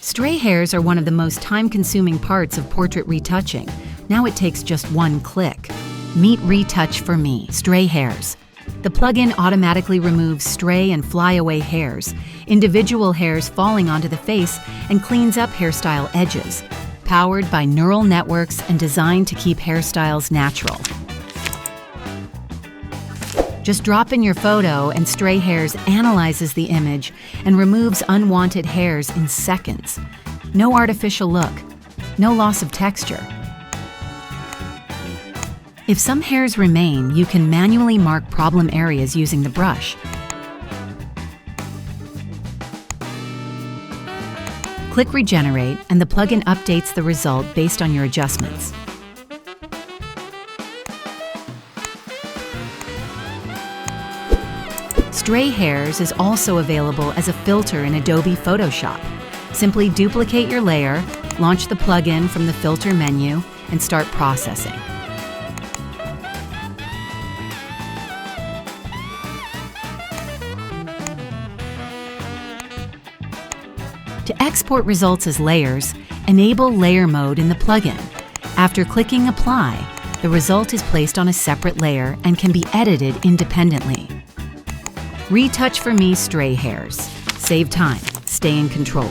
Stray hairs are one of the most time-consuming parts of portrait retouching. Now it takes just one click. Meet Retouch4me Stray Hairs. The plugin automatically removes stray and flyaway hairs, individual hairs falling onto the face, and cleans up hairstyle edges. Powered by neural networks and designed to keep hairstyles natural. Just drop in your photo and Stray Hairs analyzes the image and removes unwanted hairs in seconds. No artificial look, no loss of texture. If some hairs remain, you can manually mark problem areas using the brush. Click Regenerate and the plugin updates the result based on your adjustments. Stray Hairs is also available as a filter in Adobe Photoshop. Simply duplicate your layer, launch the plugin from the filter menu, and start processing. To export results as layers, enable Layer Mode in the plugin. After clicking Apply, the result is placed on a separate layer and can be edited independently. Retouch4me Stray Hairs. Save time, stay in control.